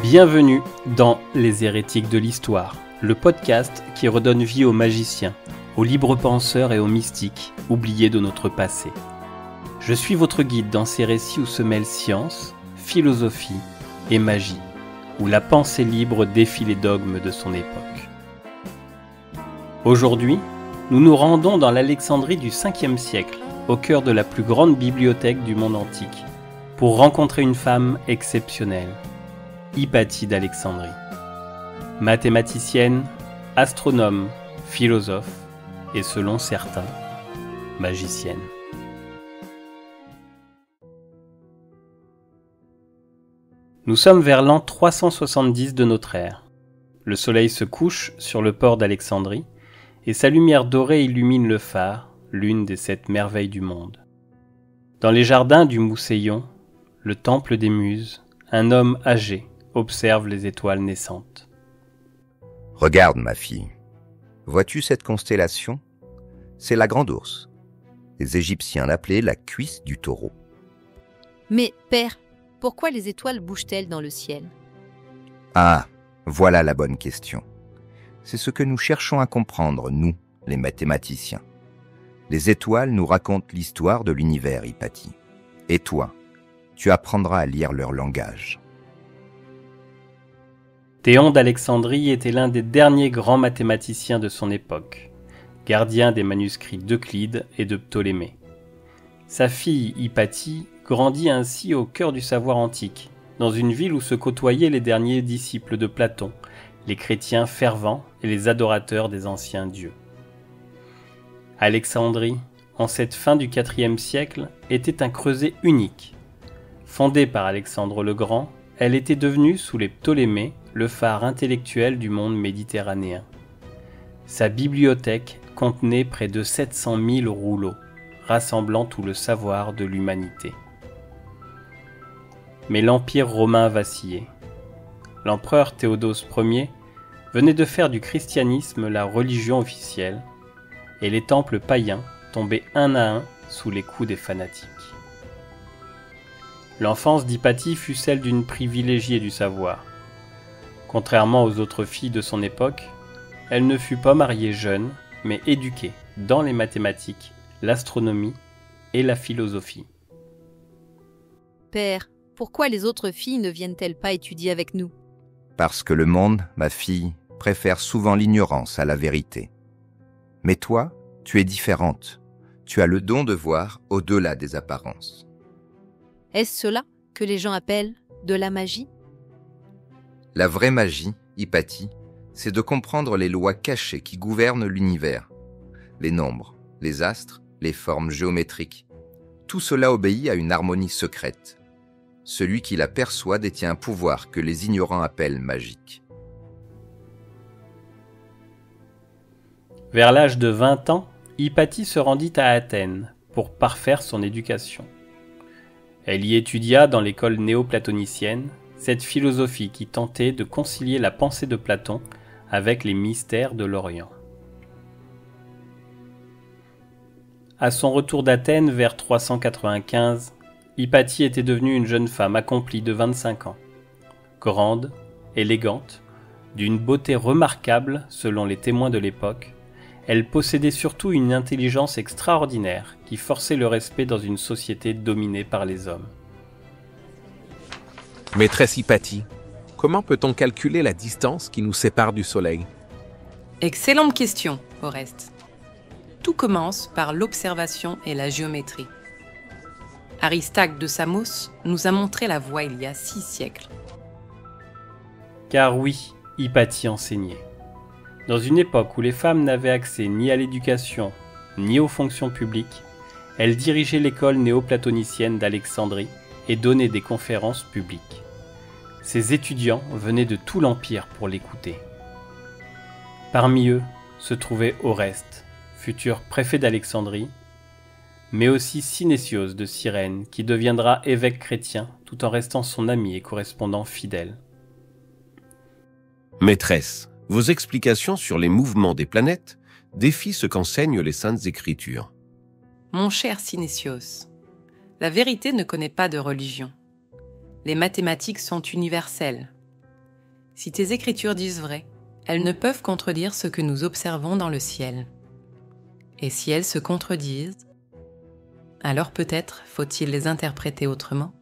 Bienvenue dans Les Hérétiques de l'Histoire, le podcast qui redonne vie aux magiciens, aux libres penseurs et aux mystiques, oubliés de notre passé. Je suis votre guide dans ces récits où se mêlent science, philosophie et magie, où la pensée libre défie les dogmes de son époque. Aujourd'hui, nous nous rendons dans l'Alexandrie du 5e siècle, au cœur de la plus grande bibliothèque du monde antique, pour rencontrer une femme exceptionnelle, Hypatie d'Alexandrie. Mathématicienne, astronome, philosophe et selon certains, magicienne. Nous sommes vers l'an 370 de notre ère. Le soleil se couche sur le port d'Alexandrie et sa lumière dorée illumine le phare, l'une des 7 merveilles du monde. Dans les jardins du Mousseillon, le temple des Muses, un homme âgé observe les étoiles naissantes. Regarde, ma fille. Vois-tu cette constellation ? C'est la Grande Ourse. Les Égyptiens l'appelaient la cuisse du taureau. Mais, père, pourquoi les étoiles bougent-elles dans le ciel ? Ah, voilà la bonne question. C'est ce que nous cherchons à comprendre, nous, les mathématiciens. Les étoiles nous racontent l'histoire de l'univers, Hypatie. Et toi, tu apprendras à lire leur langage. Théon d'Alexandrie était l'un des derniers grands mathématiciens de son époque, gardien des manuscrits d'Euclide et de Ptolémée. Sa fille Hypatie grandit ainsi au cœur du savoir antique, dans une ville où se côtoyaient les derniers disciples de Platon, les chrétiens fervents et les adorateurs des anciens dieux. Alexandrie, en cette fin du IVe siècle, était un creuset unique. Fondée par Alexandre le Grand, elle était devenue, sous les Ptolémées, le phare intellectuel du monde méditerranéen. Sa bibliothèque contenait près de 700 000 rouleaux, rassemblant tout le savoir de l'humanité. Mais l'Empire romain vacillait. L'empereur Théodose Ier venait de faire du christianisme la religion officielle, et les temples païens tombaient un à un sous les coups des fanatiques. L'enfance d'Hypatie fut celle d'une privilégiée du savoir. Contrairement aux autres filles de son époque, elle ne fut pas mariée jeune, mais éduquée dans les mathématiques, l'astronomie et la philosophie. Père, pourquoi les autres filles ne viennent-elles pas étudier avec nous ? Parce que le monde, ma fille, préfère souvent l'ignorance à la vérité. Mais toi, tu es différente. Tu as le don de voir au-delà des apparences. Est-ce cela que les gens appellent de la magie ? La vraie magie, Hypatie, c'est de comprendre les lois cachées qui gouvernent l'univers. Les nombres, les astres, les formes géométriques. Tout cela obéit à une harmonie secrète. Celui qui la perçoit détient un pouvoir que les ignorants appellent magique. Vers l'âge de 20 ans, Hypatie se rendit à Athènes pour parfaire son éducation. Elle y étudia dans l'école néoplatonicienne cette philosophie qui tentait de concilier la pensée de Platon avec les mystères de l'Orient. À son retour d'Athènes vers 395, Hypatie était devenue une jeune femme accomplie de 25 ans, grande, élégante, d'une beauté remarquable selon les témoins de l'époque. Elle possédait surtout une intelligence extraordinaire qui forçait le respect dans une société dominée par les hommes. Maîtresse Hypatie, comment peut-on calculer la distance qui nous sépare du Soleil ? Excellente question, Oreste. Tout commence par l'observation et la géométrie. Aristarque de Samos nous a montré la voie il y a 6 siècles. Car oui, Hypatie enseignait. Dans une époque où les femmes n'avaient accès ni à l'éducation, ni aux fonctions publiques, elle dirigeait l'école néoplatonicienne d'Alexandrie et donnait des conférences publiques. Ses étudiants venaient de tout l'Empire pour l'écouter. Parmi eux se trouvait Oreste, futur préfet d'Alexandrie, mais aussi Synésios de Cyrène, qui deviendra évêque chrétien tout en restant son ami et correspondant fidèle. Maîtresse, vos explications sur les mouvements des planètes défie ce qu'enseignent les Saintes Écritures. Mon cher Synésios, la vérité ne connaît pas de religion. Les mathématiques sont universelles. Si tes écritures disent vrai, elles ne peuvent contredire ce que nous observons dans le ciel. Et si elles se contredisent, alors peut-être faut-il les interpréter autrement.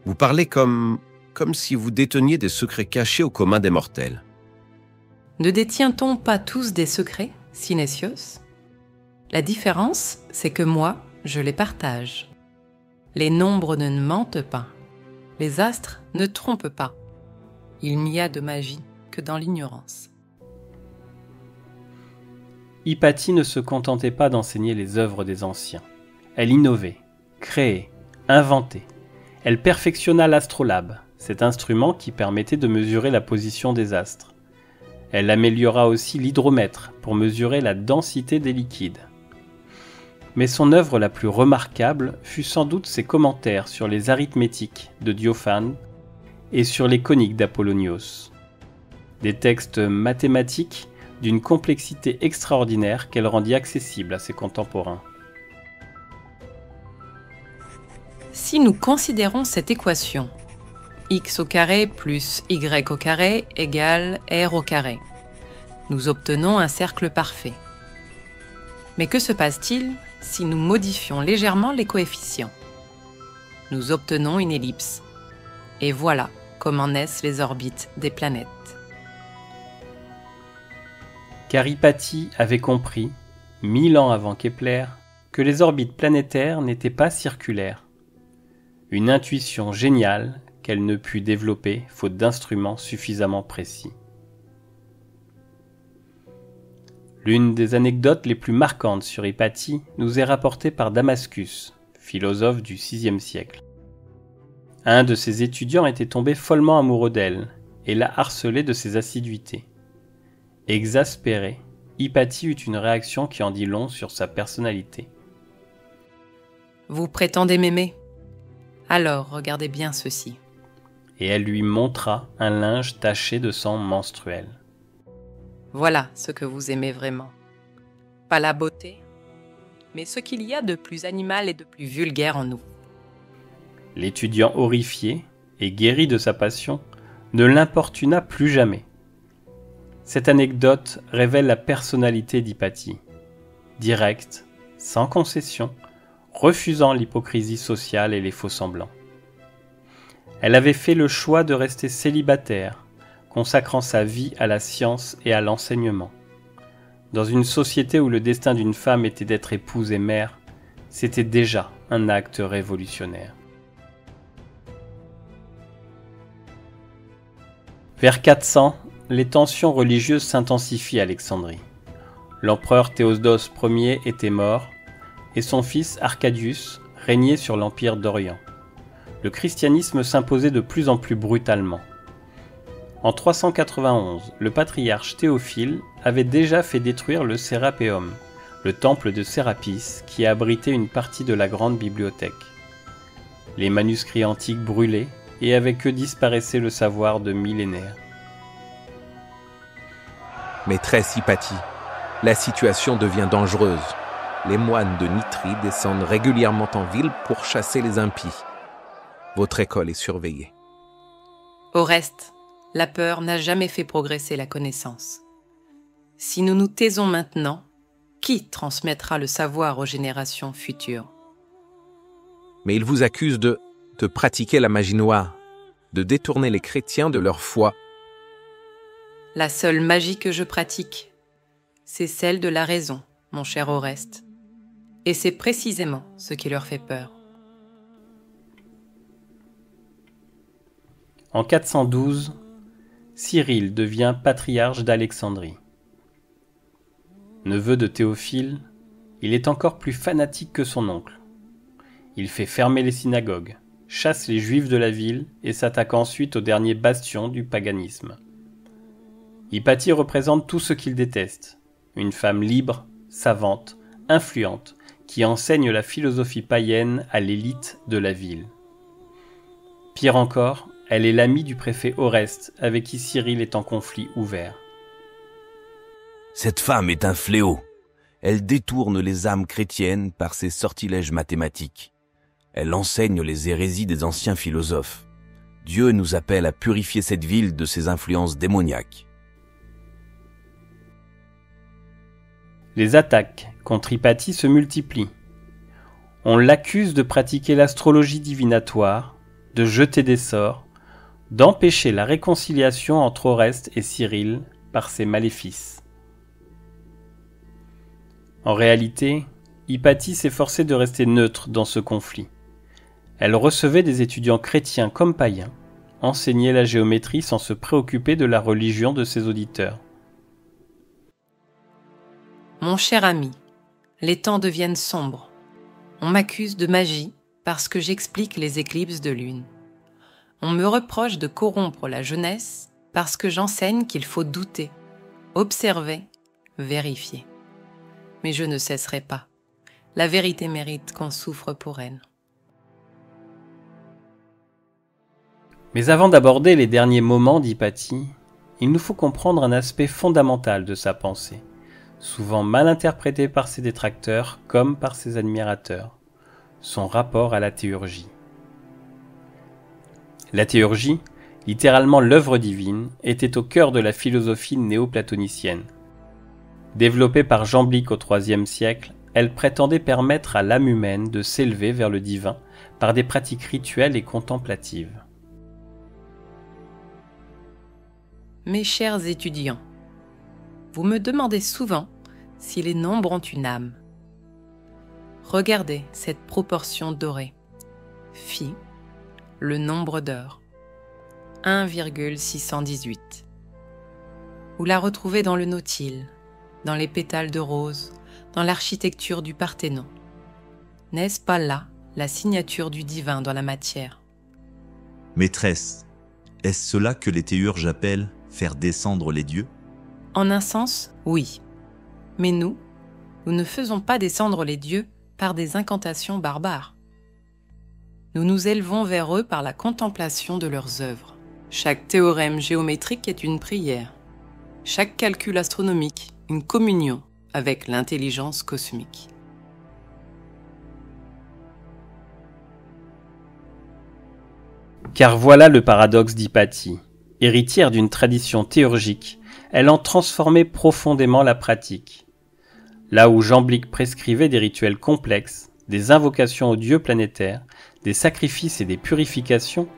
Vous parlez comme si vous déteniez des secrets cachés au commun des mortels. Ne détient-on pas tous des secrets, Synésios ? La différence, c'est que moi, je les partage. Les nombres ne mentent pas. Les astres ne trompent pas. Il n'y a de magie que dans l'ignorance. Hypatie ne se contentait pas d'enseigner les œuvres des anciens. Elle innovait, créait, inventait. Elle perfectionna l'astrolabe, cet instrument qui permettait de mesurer la position des astres. Elle améliora aussi l'hydromètre pour mesurer la densité des liquides. Mais son œuvre la plus remarquable fut sans doute ses commentaires sur les arithmétiques de Diophane et sur les coniques d'Apollonios. Des textes mathématiques d'une complexité extraordinaire qu'elle rendit accessible à ses contemporains. Si nous considérons cette équation, x au carré plus y au carré égale r au carré, nous obtenons un cercle parfait. Mais que se passe-t-il si nous modifions légèrement les coefficients? Nous obtenons une ellipse. Et voilà comment naissent les orbites des planètes. Car Hypatie avait compris, 1000 ans avant Kepler, que les orbites planétaires n'étaient pas circulaires. Une intuition géniale qu'elle ne put développer faute d'instruments suffisamment précis. L'une des anecdotes les plus marquantes sur Hypatie nous est rapportée par Damascus, philosophe du VIe siècle. Un de ses étudiants était tombé follement amoureux d'elle et l'a harcelée de ses assiduités. Exaspérée, Hypatie eut une réaction qui en dit long sur sa personnalité. « Vous prétendez m'aimer? Alors regardez bien ceci. » Et elle lui montra un linge taché de sang menstruel. Voilà ce que vous aimez vraiment. Pas la beauté, mais ce qu'il y a de plus animal et de plus vulgaire en nous. L'étudiant horrifié et guéri de sa passion ne l'importuna plus jamais. Cette anecdote révèle la personnalité d'Hypatie. Directe, sans concession, refusant l'hypocrisie sociale et les faux-semblants. Elle avait fait le choix de rester célibataire, consacrant sa vie à la science et à l'enseignement. Dans une société où le destin d'une femme était d'être épouse et mère, c'était déjà un acte révolutionnaire. Vers 400, les tensions religieuses s'intensifient à Alexandrie. L'empereur Théodose Ier était mort, et son fils Arcadius régnait sur l'empire d'Orient. Le christianisme s'imposait de plus en plus brutalement. En 391, le patriarche Théophile avait déjà fait détruire le Sérapéum, le temple de Sérapis qui abritait une partie de la grande bibliothèque. Les manuscrits antiques brûlaient et avec eux disparaissait le savoir de millénaires. Maîtresse Hypatie, la situation devient dangereuse. Les moines de Nitrie descendent régulièrement en ville pour chasser les impies. Votre école est surveillée. Au reste, la peur n'a jamais fait progresser la connaissance. Si nous nous taisons maintenant, qui transmettra le savoir aux générations futures? Mais ils vous accusent de pratiquer la magie noire, de détourner les chrétiens de leur foi. La seule magie que je pratique, c'est celle de la raison, mon cher Oreste. Et c'est précisément ce qui leur fait peur. En 412, Cyril devient patriarche d'Alexandrie. Neveu de Théophile, il est encore plus fanatique que son oncle. Il fait fermer les synagogues, chasse les juifs de la ville et s'attaque ensuite au dernier bastion du paganisme. Hypatie représente tout ce qu'il déteste, une femme libre, savante, influente, qui enseigne la philosophie païenne à l'élite de la ville. Pire encore, elle est l'amie du préfet Oreste, avec qui Cyril est en conflit ouvert. Cette femme est un fléau. Elle détourne les âmes chrétiennes par ses sortilèges mathématiques. Elle enseigne les hérésies des anciens philosophes. Dieu nous appelle à purifier cette ville de ses influences démoniaques. Les attaques contre Hypatie se multiplient. On l'accuse de pratiquer l'astrologie divinatoire, de jeter des sorts, d'empêcher la réconciliation entre Oreste et Cyrille par ses maléfices. En réalité, Hypatie s'efforçait de rester neutre dans ce conflit. Elle recevait des étudiants chrétiens comme païens, enseignait la géométrie sans se préoccuper de la religion de ses auditeurs. Mon cher ami, les temps deviennent sombres. On m'accuse de magie parce que j'explique les éclipses de lune. On me reproche de corrompre la jeunesse parce que j'enseigne qu'il faut douter, observer, vérifier. Mais je ne cesserai pas. La vérité mérite qu'on souffre pour elle. Mais avant d'aborder les derniers moments d'Hypatie, il nous faut comprendre un aspect fondamental de sa pensée, souvent mal interprété par ses détracteurs comme par ses admirateurs, son rapport à la théurgie. La théurgie, littéralement l'œuvre divine, était au cœur de la philosophie néoplatonicienne. Développée par Jamblique au IIIe siècle, elle prétendait permettre à l'âme humaine de s'élever vers le divin par des pratiques rituelles et contemplatives. Mes chers étudiants, vous me demandez souvent si les nombres ont une âme. Regardez cette proportion dorée. Phi, le nombre d'heures, 1,618. Vous la retrouvez dans le Nautile, dans les pétales de rose, dans l'architecture du Parthénon. N'est-ce pas là la signature du divin dans la matière? Maîtresse, est-ce cela que les théurges appellent faire descendre les dieux? En un sens, oui. Mais nous ne faisons pas descendre les dieux par des incantations barbares. Nous nous élevons vers eux par la contemplation de leurs œuvres. Chaque théorème géométrique est une prière. Chaque calcul astronomique, une communion avec l'intelligence cosmique. Car voilà le paradoxe d'Hypatie. Héritière d'une tradition théurgique, elle en transformait profondément la pratique. Là où Jamblique prescrivait des rituels complexes, des invocations aux dieux planétaires, des sacrifices et des purifications,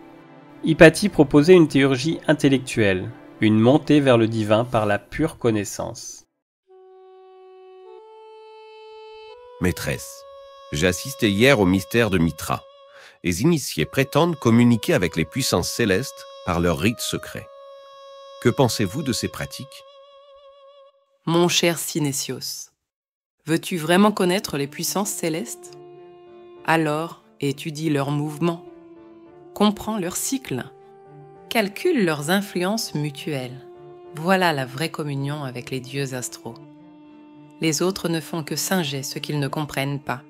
Hypatie proposait une théurgie intellectuelle, une montée vers le divin par la pure connaissance. Maîtresse, j'ai assisté hier au mystère de Mitra. Les initiés prétendent communiquer avec les puissances célestes par leurs rites secrets. Que pensez-vous de ces pratiques? Mon cher Synésios, veux-tu vraiment connaître les puissances célestes? Alors, étudie leurs mouvements, comprends leurs cycles, calcule leurs influences mutuelles. Voilà la vraie communion avec les dieux astraux. Les autres ne font que singer ce qu'ils ne comprennent pas.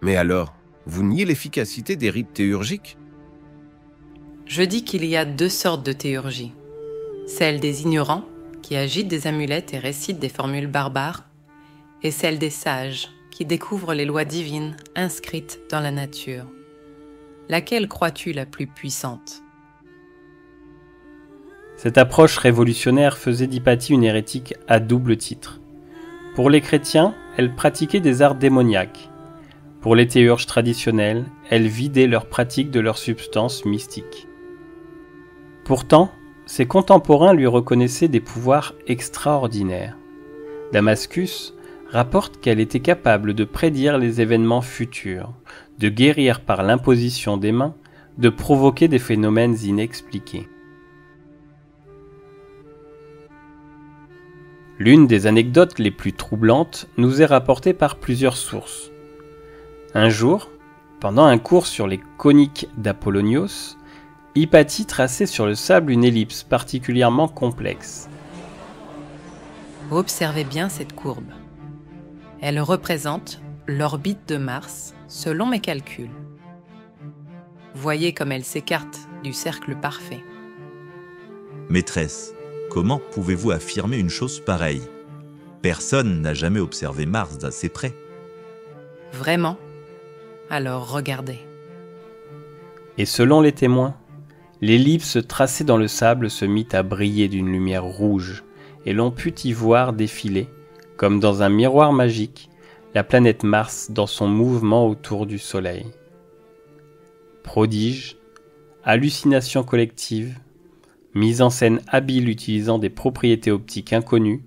Mais alors, vous niez l'efficacité des rites théurgiques? Je dis qu'il y a deux sortes de théurgie. Celle des ignorants, qui agitent des amulettes et récitent des formules barbares, et celle des sages, qui découvrent les lois divines inscrites dans la nature. Laquelle crois-tu la plus puissante? Cette approche révolutionnaire faisait d'Hypatie une hérétique à double titre. Pour les chrétiens, elle pratiquait des arts démoniaques. Pour les théurges traditionnels, elle vidait leurs pratiques de leur substance mystique. Pourtant, ses contemporains lui reconnaissaient des pouvoirs extraordinaires. Damascus rapporte qu'elle était capable de prédire les événements futurs, de guérir par l'imposition des mains, de provoquer des phénomènes inexpliqués. L'une des anecdotes les plus troublantes nous est rapportée par plusieurs sources. Un jour, pendant un cours sur les coniques d'Apollonios, Hypatie traçait sur le sable une ellipse particulièrement complexe. Observez bien cette courbe. Elle représente l'orbite de Mars selon mes calculs. Voyez comme elle s'écarte du cercle parfait. Maîtresse, Comment pouvez-vous affirmer une chose pareille? Personne n'a jamais observé Mars d'assez près. Vraiment? Alors regardez. Et selon les témoins, l'ellipse tracée dans le sable se mit à briller d'une lumière rouge, et l'on put y voir défiler, comme dans un miroir magique, la planète Mars dans son mouvement autour du Soleil. Prodige, hallucination collective, mise en scène habile utilisant des propriétés optiques inconnues,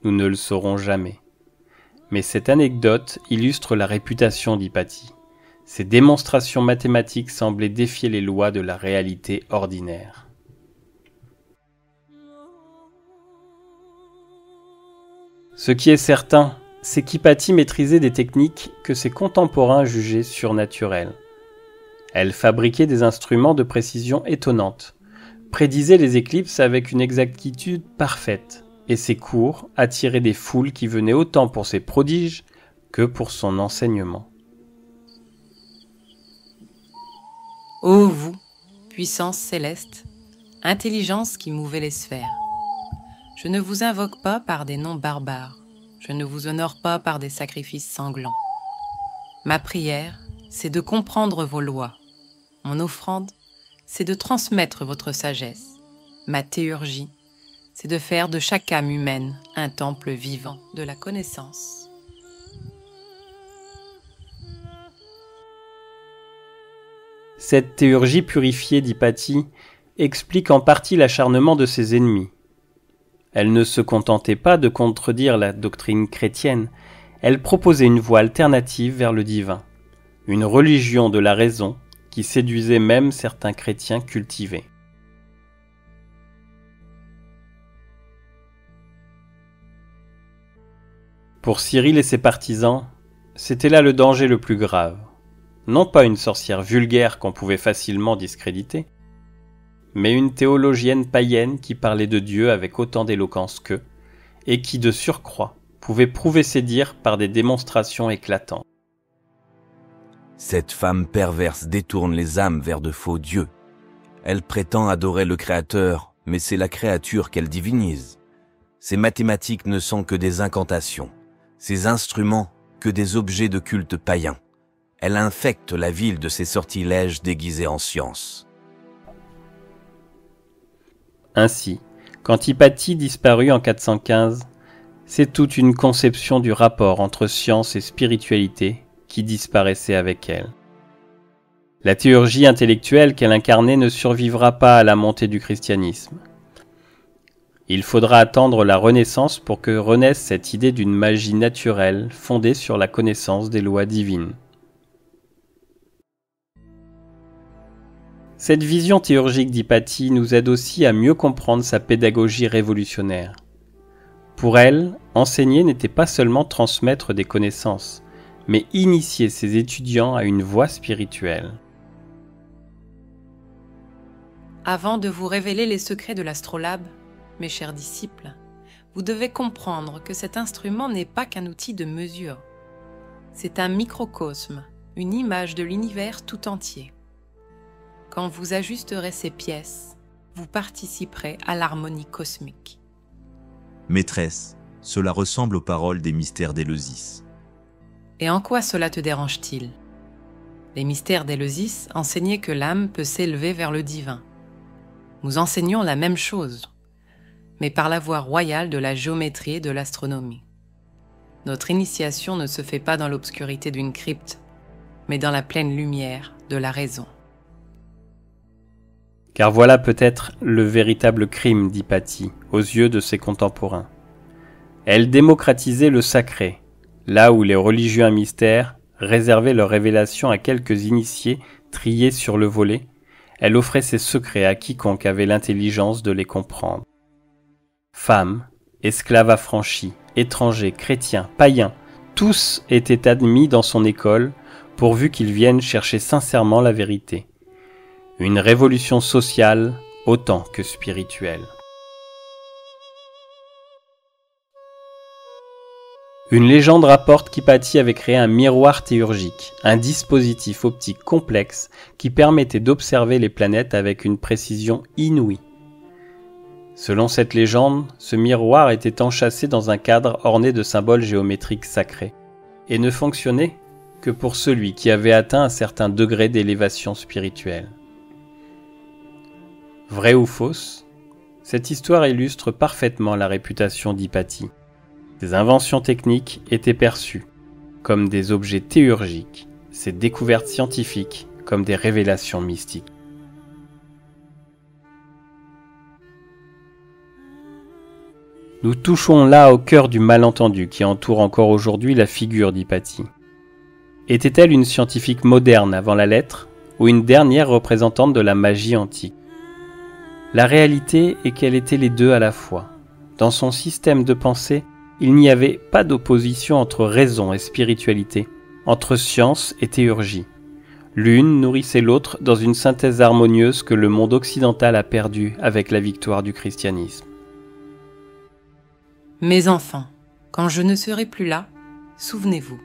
nous ne le saurons jamais. Mais cette anecdote illustre la réputation d'Hypatie. Ses démonstrations mathématiques semblaient défier les lois de la réalité ordinaire. Ce qui est certain, c'est qu'Hypatie maîtrisait des techniques que ses contemporains jugeaient surnaturelles. Elle fabriquait des instruments de précision étonnante, prédisait les éclipses avec une exactitude parfaite, et ses cours attiraient des foules qui venaient autant pour ses prodiges que pour son enseignement. Ô vous, puissance céleste, intelligence qui mouvait les sphères, je ne vous invoque pas par des noms barbares, je ne vous honore pas par des sacrifices sanglants. Ma prière, c'est de comprendre vos lois. Mon offrande, c'est de transmettre votre sagesse. Ma théurgie, c'est de faire de chaque âme humaine un temple vivant de la connaissance. Cette théurgie purifiée d'Hypatie explique en partie l'acharnement de ses ennemis. Elle ne se contentait pas de contredire la doctrine chrétienne, elle proposait une voie alternative vers le divin, une religion de la raison qui séduisait même certains chrétiens cultivés. Pour Cyril et ses partisans, c'était là le danger le plus grave. Non pas une sorcière vulgaire qu'on pouvait facilement discréditer, mais une théologienne païenne qui parlait de Dieu avec autant d'éloquence qu'eux, et qui, de surcroît, pouvait prouver ses dires par des démonstrations éclatantes. Cette femme perverse détourne les âmes vers de faux dieux. Elle prétend adorer le Créateur, mais c'est la créature qu'elle divinise. Ses mathématiques ne sont que des incantations, ses instruments que des objets de culte païen. Elle infecte la ville de ses sortilèges déguisés en science. Ainsi, quand Hypatie disparut en 415, c'est toute une conception du rapport entre science et spiritualité qui disparaissait avec elle. La théurgie intellectuelle qu'elle incarnait ne survivra pas à la montée du christianisme. Il faudra attendre la Renaissance pour que renaisse cette idée d'une magie naturelle fondée sur la connaissance des lois divines. Cette vision théurgique d'Hypatie nous aide aussi à mieux comprendre sa pédagogie révolutionnaire. Pour elle, enseigner n'était pas seulement transmettre des connaissances, mais initier ses étudiants à une voie spirituelle. Avant de vous révéler les secrets de l'astrolabe, mes chers disciples, vous devez comprendre que cet instrument n'est pas qu'un outil de mesure. C'est un microcosme, une image de l'univers tout entier. Quand vous ajusterez ces pièces, vous participerez à l'harmonie cosmique. Maîtresse, cela ressemble aux paroles des mystères d'Éleusis. Et en quoi cela te dérange-t-il? Les mystères d'Éleusis enseignaient que l'âme peut s'élever vers le divin. Nous enseignons la même chose, mais par la voie royale de la géométrie et de l'astronomie. Notre initiation ne se fait pas dans l'obscurité d'une crypte, mais dans la pleine lumière de la raison. Car voilà peut-être le véritable crime d'Hypatie aux yeux de ses contemporains. Elle démocratisait le sacré, là où les religieux à mystère réservaient leur révélation à quelques initiés triés sur le volet. Elle offrait ses secrets à quiconque avait l'intelligence de les comprendre. Femmes, esclaves affranchis, étrangers, chrétiens, païens, tous étaient admis dans son école pourvu qu'ils viennent chercher sincèrement la vérité. Une révolution sociale autant que spirituelle. Une légende rapporte qu'Hypatie avait créé un miroir théurgique, un dispositif optique complexe qui permettait d'observer les planètes avec une précision inouïe. Selon cette légende, ce miroir était enchâssé dans un cadre orné de symboles géométriques sacrés, et ne fonctionnait que pour celui qui avait atteint un certain degré d'élévation spirituelle. Vrai ou fausse, cette histoire illustre parfaitement la réputation d'Hypatie. Ses inventions techniques étaient perçues comme des objets théurgiques, ses découvertes scientifiques comme des révélations mystiques. Nous touchons là au cœur du malentendu qui entoure encore aujourd'hui la figure d'Hypatie. Était-elle une scientifique moderne avant la lettre ou une dernière représentante de la magie antique? La réalité est qu'elle était les deux à la fois. Dans son système de pensée, il n'y avait pas d'opposition entre raison et spiritualité, entre science et théurgie. L'une nourrissait l'autre dans une synthèse harmonieuse que le monde occidental a perdue avec la victoire du christianisme. Mes enfants, quand je ne serai plus là, souvenez-vous,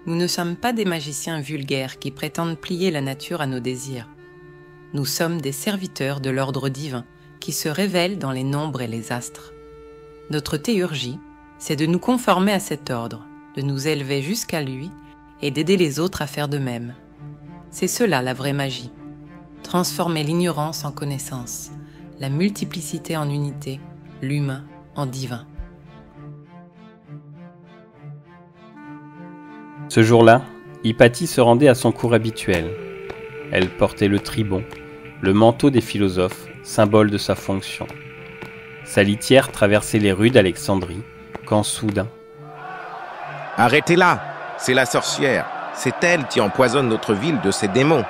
nous ne sommes pas des magiciens vulgaires qui prétendent plier la nature à nos désirs. Nous sommes des serviteurs de l'ordre divin qui se révèlent dans les nombres et les astres. Notre théurgie, c'est de nous conformer à cet ordre, de nous élever jusqu'à lui et d'aider les autres à faire de même. C'est cela la vraie magie. Transformer l'ignorance en connaissance, la multiplicité en unité, l'humain en divin. Ce jour-là, Hypatie se rendait à son cours habituel. Elle portait le tribon, le manteau des philosophes, symbole de sa fonction. Sa litière traversait les rues d'Alexandrie, quand soudain... « Arrêtez-la! C'est la sorcière! C'est elle qui empoisonne notre ville de ses démons !»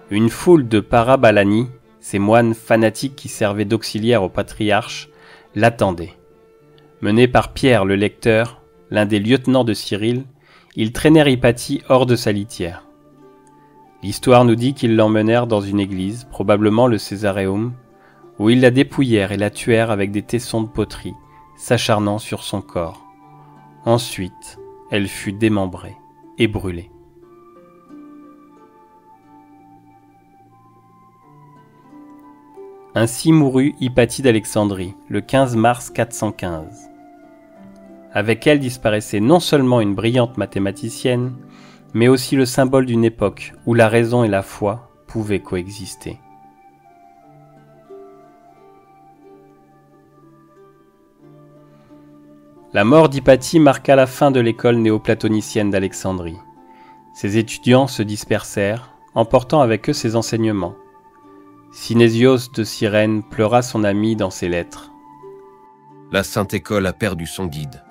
Une foule de parabalani, ces moines fanatiques qui servaient d'auxiliaires au patriarche, l'attendaient. Menés par Pierre le lecteur, l'un des lieutenants de Cyril, ils traînèrent Hypatie hors de sa litière. L'histoire nous dit qu'ils l'emmenèrent dans une église, probablement le Césaréum, où ils la dépouillèrent et la tuèrent avec des tessons de poterie, s'acharnant sur son corps. Ensuite, elle fut démembrée et brûlée. Ainsi mourut Hypatie d'Alexandrie, le 15 mars 415. Avec elle disparaissait non seulement une brillante mathématicienne, mais aussi le symbole d'une époque où la raison et la foi pouvaient coexister. La mort d'Hypatie marqua la fin de l'école néoplatonicienne d'Alexandrie. Ses étudiants se dispersèrent, emportant avec eux ses enseignements. Synésios de Cyrène pleura son ami dans ses lettres. La Sainte École a perdu son guide,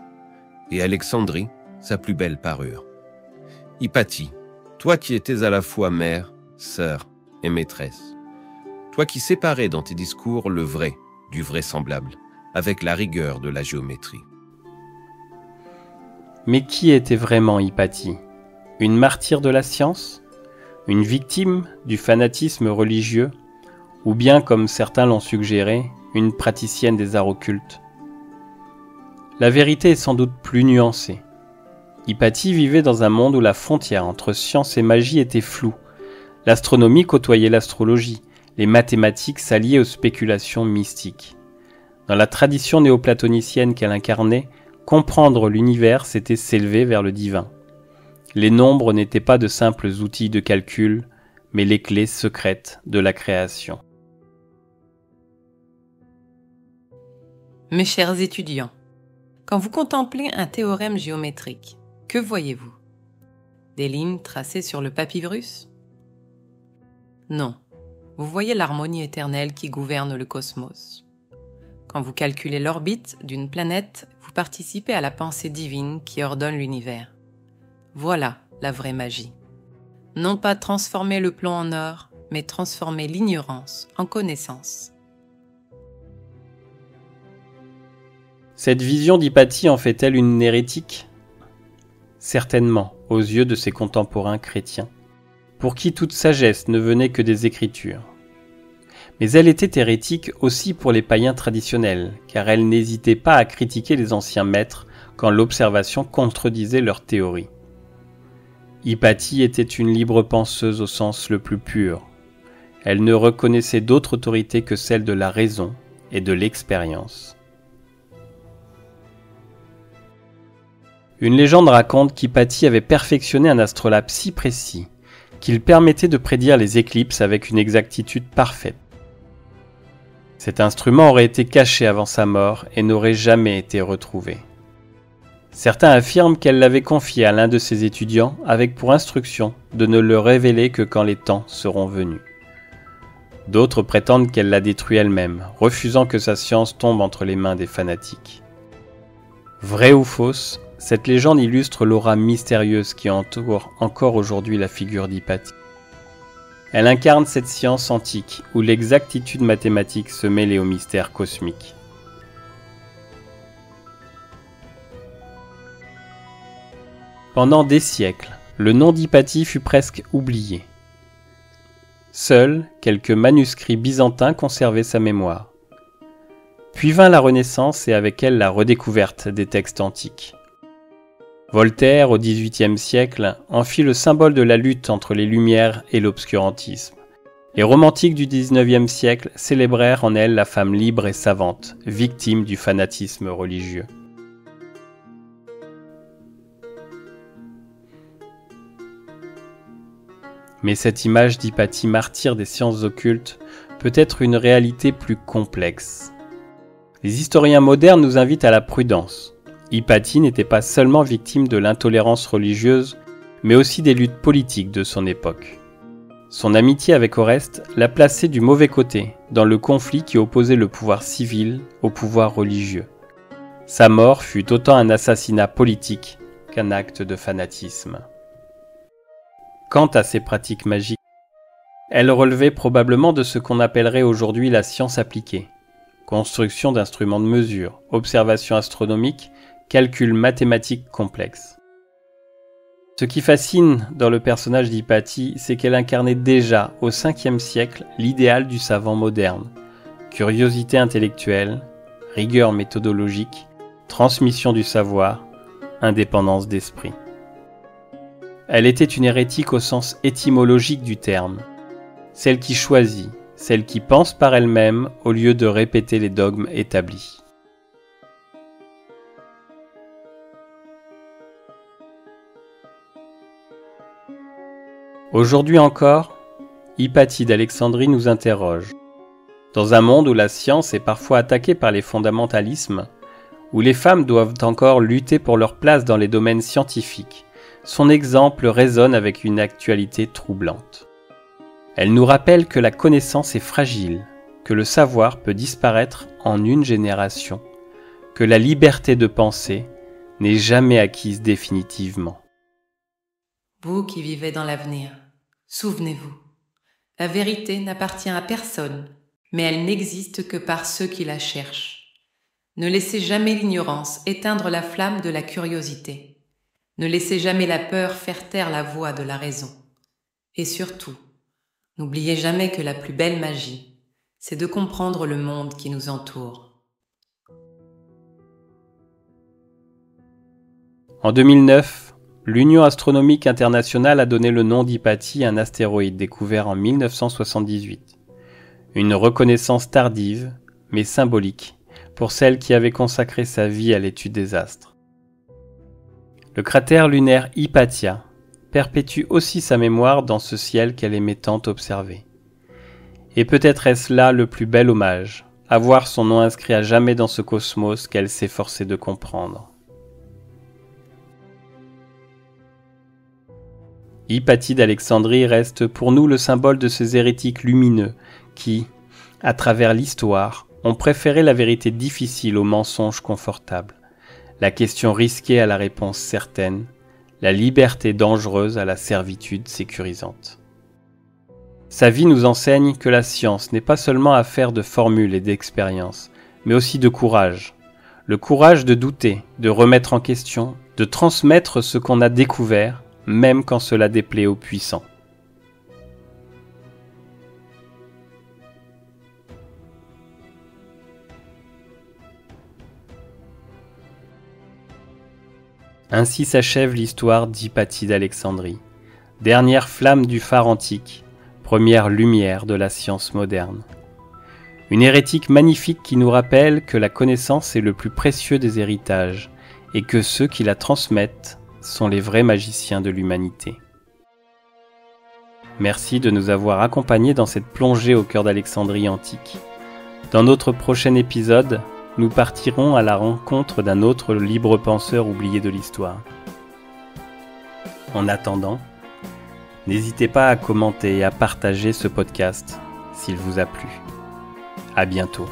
et Alexandrie, sa plus belle parure. Hypatie, toi qui étais à la fois mère, sœur et maîtresse, toi qui séparais dans tes discours le vrai du vraisemblable, avec la rigueur de la géométrie. Mais qui était vraiment Hypatie? Une martyre de la science? Une victime du fanatisme religieux? Ou bien, comme certains l'ont suggéré, une praticienne des arts occultes? La vérité est sans doute plus nuancée. Hypatie vivait dans un monde où la frontière entre science et magie était floue. L'astronomie côtoyait l'astrologie, les mathématiques s'alliaient aux spéculations mystiques. Dans la tradition néoplatonicienne qu'elle incarnait, comprendre l'univers, c'était s'élever vers le divin. Les nombres n'étaient pas de simples outils de calcul, mais les clés secrètes de la création. Mes chers étudiants, quand vous contemplez un théorème géométrique, que voyez-vous? Des lignes tracées sur le papyrus? Non, vous voyez l'harmonie éternelle qui gouverne le cosmos. Quand vous calculez l'orbite d'une planète, vous participez à la pensée divine qui ordonne l'univers. Voilà la vraie magie. Non pas transformer le plomb en or, mais transformer l'ignorance en connaissance. Cette vision d'Hypatie en fait-elle une hérétique? Certainement, aux yeux de ses contemporains chrétiens, pour qui toute sagesse ne venait que des Écritures. Mais elle était hérétique aussi pour les païens traditionnels, car elle n'hésitait pas à critiquer les anciens maîtres quand l'observation contredisait leurs théories. Hypatie était une libre penseuse au sens le plus pur. elle ne reconnaissait d'autre autorité que celle de la raison et de l'expérience. Une légende raconte qu'Hypatie avait perfectionné un astrolabe si précis qu'il permettait de prédire les éclipses avec une exactitude parfaite. Cet instrument aurait été caché avant sa mort et n'aurait jamais été retrouvé. Certains affirment qu'elle l'avait confié à l'un de ses étudiants avec pour instruction de ne le révéler que quand les temps seront venus. D'autres prétendent qu'elle l'a détruit elle-même, refusant que sa science tombe entre les mains des fanatiques. Vraie ou fausse, cette légende illustre l'aura mystérieuse qui entoure encore aujourd'hui la figure d'Hypatie. Elle incarne cette science antique où l'exactitude mathématique se mêlait au mystère cosmique. Pendant des siècles, le nom d'Hypatie fut presque oublié. Seuls quelques manuscrits byzantins conservaient sa mémoire. Puis vint la Renaissance et avec elle la redécouverte des textes antiques. Voltaire, au XVIIIe siècle, en fit le symbole de la lutte entre les Lumières et l'obscurantisme. Les romantiques du XIXe siècle célébrèrent en elle la femme libre et savante, victime du fanatisme religieux. Mais cette image d'Hypatie martyre des sciences occultes peut être une réalité plus complexe. Les historiens modernes nous invitent à la prudence. Hypatie n'était pas seulement victime de l'intolérance religieuse, mais aussi des luttes politiques de son époque. Son amitié avec Oreste l'a placée du mauvais côté, dans le conflit qui opposait le pouvoir civil au pouvoir religieux. Sa mort fut autant un assassinat politique qu'un acte de fanatisme. Quant à ses pratiques magiques, elles relevaient probablement de ce qu'on appellerait aujourd'hui la science appliquée. Construction d'instruments de mesure, observation astronomique, calcul mathématique complexe. Ce qui fascine dans le personnage d'Hypatie, c'est qu'elle incarnait déjà au 5e siècle l'idéal du savant moderne. Curiosité intellectuelle, rigueur méthodologique, transmission du savoir, indépendance d'esprit. Elle était une hérétique au sens étymologique du terme, celle qui choisit, celle qui pense par elle-même au lieu de répéter les dogmes établis. Aujourd'hui encore, Hypatie d'Alexandrie nous interroge. Dans un monde où la science est parfois attaquée par les fondamentalismes, où les femmes doivent encore lutter pour leur place dans les domaines scientifiques, son exemple résonne avec une actualité troublante. Elle nous rappelle que la connaissance est fragile, que le savoir peut disparaître en une génération, que la liberté de penser n'est jamais acquise définitivement. Vous qui vivez dans l'avenir, souvenez-vous, la vérité n'appartient à personne, mais elle n'existe que par ceux qui la cherchent. Ne laissez jamais l'ignorance éteindre la flamme de la curiosité. Ne laissez jamais la peur faire taire la voix de la raison. Et surtout, n'oubliez jamais que la plus belle magie, c'est de comprendre le monde qui nous entoure. En 2009, l'Union astronomique internationale a donné le nom d'Hypatie à un astéroïde découvert en 1978. Une reconnaissance tardive, mais symbolique, pour celle qui avait consacré sa vie à l'étude des astres. Le cratère lunaire Hypatia perpétue aussi sa mémoire dans ce ciel qu'elle aimait tant observer. Et peut-être est-ce là le plus bel hommage, avoir son nom inscrit à jamais dans ce cosmos qu'elle s'efforçait de comprendre. Hypatie d'Alexandrie reste pour nous le symbole de ces hérétiques lumineux qui, à travers l'histoire, ont préféré la vérité difficile au mensonge confortable, la question risquée à la réponse certaine, la liberté dangereuse à la servitude sécurisante. Sa vie nous enseigne que la science n'est pas seulement affaire de formules et d'expériences, mais aussi de courage. Le courage de douter, de remettre en question, de transmettre ce qu'on a découvert, même quand cela déplaît aux puissants. Ainsi s'achève l'histoire d'Hypatie d'Alexandrie, dernière flamme du phare antique, premières lumières de la science moderne. Une hérétique magnifique qui nous rappelle que la connaissance est le plus précieux des héritages et que ceux qui la transmettent sont les vrais magiciens de l'humanité. Merci de nous avoir accompagnés dans cette plongée au cœur d'Alexandrie antique. Dans notre prochain épisode, nous partirons à la rencontre d'un autre libre penseur oublié de l'histoire. En attendant, n'hésitez pas à commenter et à partager ce podcast s'il vous a plu. À bientôt.